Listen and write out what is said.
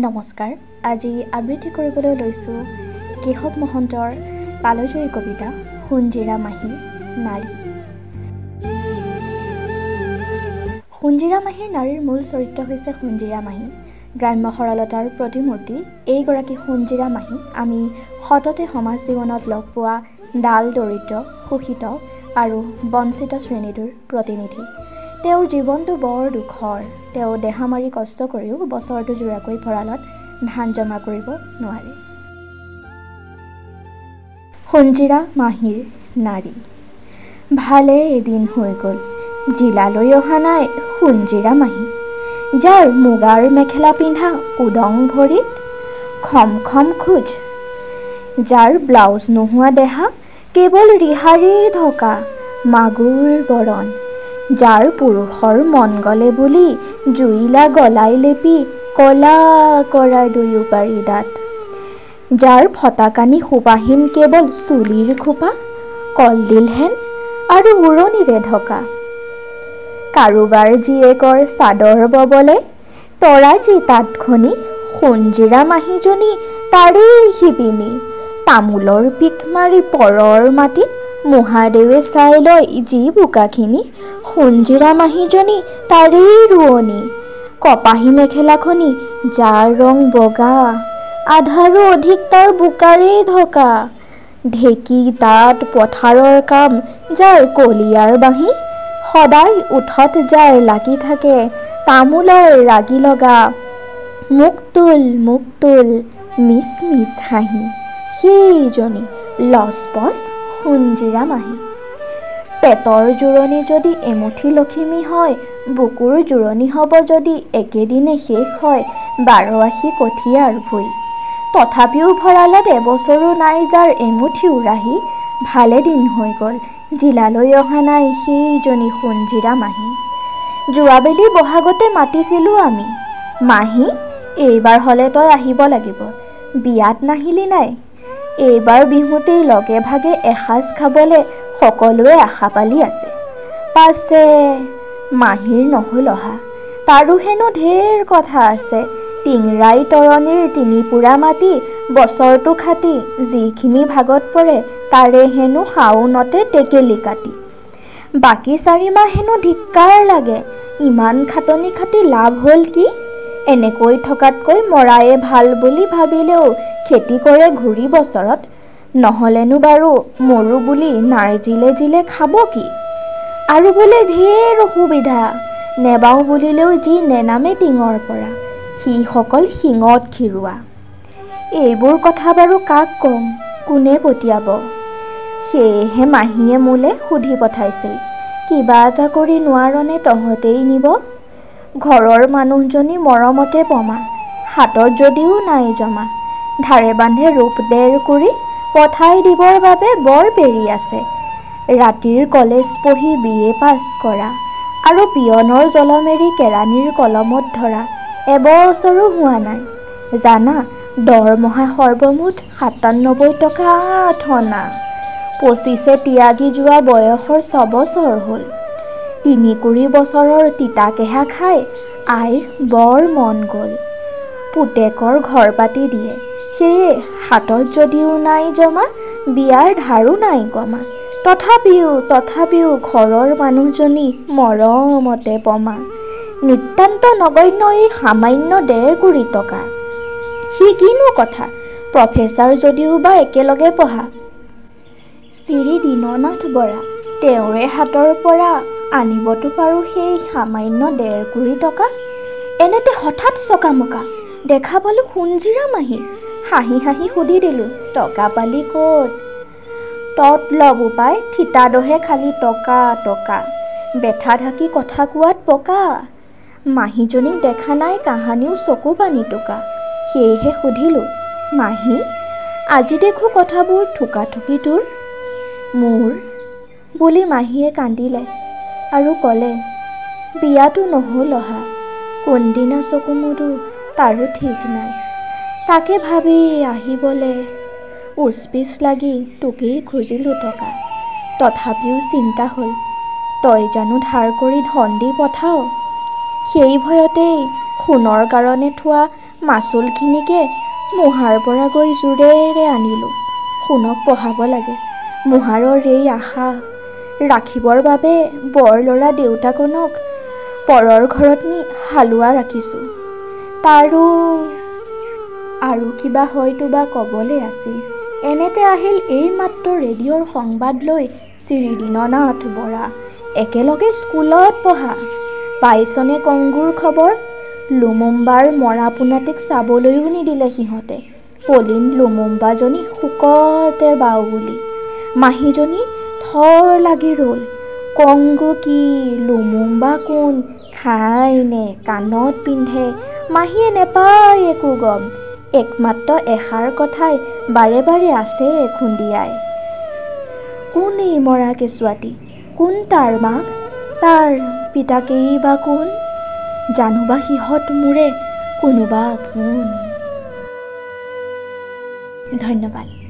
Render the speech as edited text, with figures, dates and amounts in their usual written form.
নমস্কাৰ। আজি আবৃত্তি কৰিবলৈ লৈছোঁ কেশৱ মহন্তৰ কালজয়ী কবিতা সোণজিৰা মাহী নাৰী। সোণজিৰা মাহীৰ নাৰীৰ মূল চৰিত্ৰ হৈছে সোণজিৰা মাহী। গ্ৰাম্য সৰলতাৰ প্ৰতিমূৰ্তি এইগৰাকী সোণজিৰা মাহী আমি সততে সমাজ জীৱনত লগ পোৱা ডাল দৰিদ্ৰ, শোষিত আৰু বঞ্চিত শ্ৰেণীটোৰ প্ৰতিনিধি। তেওঁৰ জীৱনটো বৰ দুখৰ। তেওঁ দেহামাৰি কষ্ট কৰিও বছৰটো জোৰাকৈ ভঁৰালত ধান জমা কৰিব নোৱাৰে। সোণজিৰা মাহীৰ নাৰী। ভালে এদিন হৈ গ'ল জিলালৈ অহা নাই সোণজিৰা মাহী, যাৰ মুগাৰ মেখেলা পিন্ধা উদং ভৰিত খম খম খোজ, যাৰ ব্লাউজ নোহোৱা দেহা কেৱল ৰিহাৰে ঢকা মাগুৰ বৰণ, যাৰ পুৰুষৰ মন গ'লে বুলি জুইলা গলাই লেপি কলা কৰা দুয়োপাৰি দাঁত, যাৰ ফটাকানি শোভাহীন কেৱল চুলিৰ খোপা কলডিলহেন আৰু উৰণিৰে ঢকা, কাৰোবাৰ জীয়েকৰ চাদৰ ববলে তৰাজী তাঁতখনি সোণজিৰা মাহীজনী তাৰেই শিপিনী, তামোলৰ পিক মাৰি পৰৰ মাটিত মহাদেৱে চাই লয় যি বোকাখিনি সোণজিৰা মাহীজনী তাৰেই ৰোৱনী, কপাহী মেখেলাখনি যাৰ ৰং বগা আধাৰো অধিক তাৰ বোকাৰে ঢকা, ঢেঁকী তাঁত পথাৰৰ কাম যাৰ কলিয়াৰ বাঁহী, সদায় ওঠত যাৰ লাগি থাকে তামোলৰ ৰাগি লগা মুখ তোল মিছ মিছ হাঁহি, সেইজনী লচপচ সোণজিৰা মাহী। পেটৰ জোৰণি যদি এমুঠি লখিমী হয়, বুকুৰ জোৰণি হ'ব যদি একেদিনে শেষ হয় 12 আশী কঠীয়াৰ ভুই, তথাপিও ভঁৰালত এবছৰো নাই যাৰ এমুঠি উৰাহি, ভালে দিন হৈ গ'ল জিলালৈ অহা নাই সেইজনী সোণজিৰা মাহী। যোৱাবেলি বহাগতে মাতিছিলোঁ আমি, মাহী এইবাৰ হ'লে তই আহিব লাগিব, বিয়াত নাহিলি নাই। এইবাৰ বিহুতেই লগে ভাগে এসাঁজ খাবলৈ সকলোৱে আশা পালি আছে। পাছে মাহীৰ নহ'ল অহা, তাৰো হেনো ঢেৰ কথা আছে। টিংৰাই তৰণীৰ 3 পুৰা মাটি বছৰটো খাটি যিখিনি ভাগত পৰে তাৰে হেনো শাওনতে টেকেলি কাটি, বাকী 4 মাহ হেনো ধিক্কাৰ লাগে। ইমান খাটনি খাটি লাভ হ'ল কি? এনেকৈ থকাতকৈ মৰায়ে ভাল বুলি ভাবিলেও খেতি কৰে ঘূৰি বছৰত, নহ'লেনো বাৰু মৰো বুলি নাৰ্জিলে জিলে খাব কি? আৰু বোলে ঢেৰ অসুবিধা, নেবাওঁ বুলিলেও যি নেনামে টিঙৰ পৰা, সিসকল শিঙত খিৰোৱা। এইবোৰ কথা বাৰু কাক ক'ম, কোনে পঠিয়াব? সেয়েহে মাহীয়ে মোলে সুধি পঠাইছিল, কিবা এটা কৰি নোৱাৰনে তহঁতেই নিব? ঘৰৰ মানুহজনী মৰমতে পমা, হাতত যদিও নাই জমা, ধাৰে বান্ধে ৰূপ ডেৰ কৰি পঠাই দিবৰ বাবে বৰ পেৰি আছে। ৰাতিৰ কলেজ পঢ়ি BA পাছ কৰা আৰু পিয়নৰ জলম এৰি কেৰাণীৰ কলমত ধৰা এবছৰো হোৱা নাই। জানা দৰমহা সৰ্বমুঠ 97 টকা 8 অনা। 25 ত্যাগী যোৱা বয়সৰ 6 বছৰ হ'ল। 3 কুৰি বছৰৰ তিতা কেহা খাই আইৰ বৰ মন গ'ল। পুতেকৰ ঘৰ পাতি দিয়ে, সেয়ে হাতত যদিও নাই জমা, বিয়াৰ ধাৰো নাই কমা, তথাপিও ঘৰৰ মানুহজনী মৰমতে পমা। নিতান্ত নগণ্য এই সামান্য 1.5 কুৰি টকা। সি কিনো কথা, প্ৰফেচাৰ যদিও বা একেলগে পঢ়া। শ্ৰী দীননাথ বৰা, তেওঁৰে হাতৰ পৰা আনিবতো পাৰোঁ সেই সামান্য 1.5 কুৰি টকা। এনেতে হঠাৎ চকামকা দেখা পালোঁ সোণজিৰা মাহী। হাঁহি হাঁহি সুধি দিলোঁ, টকা পালি ক'ত? তত ল'ব পাই, থিতাডহে খালি টকা, বেথা ঢাকি কথা কোৱাত পকা। মাহীজনীক দেখা নাই কাহানিও চকু পানী টকা, সেয়েহে সুধিলোঁ, মাহী আজি দেখোঁ কথাবোৰ থোকাথুকি তোৰ? মোৰ বুলি মাহীয়ে কান্দিলে আৰু ক'লে, বিয়াতো নহ'ল অহা, কোনদিনা চকু মুদো তাৰো ঠিক নাই। তাকে ভাবি আহিবলে উচপিচ লাগি তোকেই খুজিলোঁ টকা। তথাপিও চিন্তা হ'ল, তই জানো ধাৰ কৰি ধন দি পঠাও? সেই ভয়তেই সোণৰ কাৰণে থোৱা মাচুলখিনিকে মোহাৰ পৰা গৈ জোৰেৰে আনিলোঁ। সোণক পঢ়াব লাগে, মোহাৰৰ এই আশা ৰাখিবৰ বাবে বৰ ল'ৰা দেউতাকনক পৰৰ ঘৰত নি হালোৱা ৰাখিছোঁ। তাৰো আৰু কিবা হয়তো বা ক'বলৈ আছিল। এনেতে আহিল এইমাত্ৰ ৰেডিঅ'ৰ সংবাদ লৈ শ্ৰী দীননাথ বৰা। একেলগে স্কুলত পঢ়া। পাইছনে কংগুৰ খবৰ? লুমুম্বাৰ মৰা পোনাটিক চাবলৈও নিদিলে সিহঁতে। পলিন লুমুম্বাজনী শোকতে বাউলি। মাহীজনী থৰ লাগি ৰ'ল। কংগু কি, লুমুম্বা কোন, খাই নে, কাণত পিন্ধে, মাহীয়ে নেপায় একো গম। একমাত্ৰ এষাৰ কথাই বাৰে বাৰে আছে খুন্দিয়াই। কোন এই মৰা কেঁচুৱাটি? কোন তাৰ মাক? তাৰ পিতাকেই বা কোন? জানোবা সিহঁত মোৰে কোনোবা আপোন। ধন্যবাদ।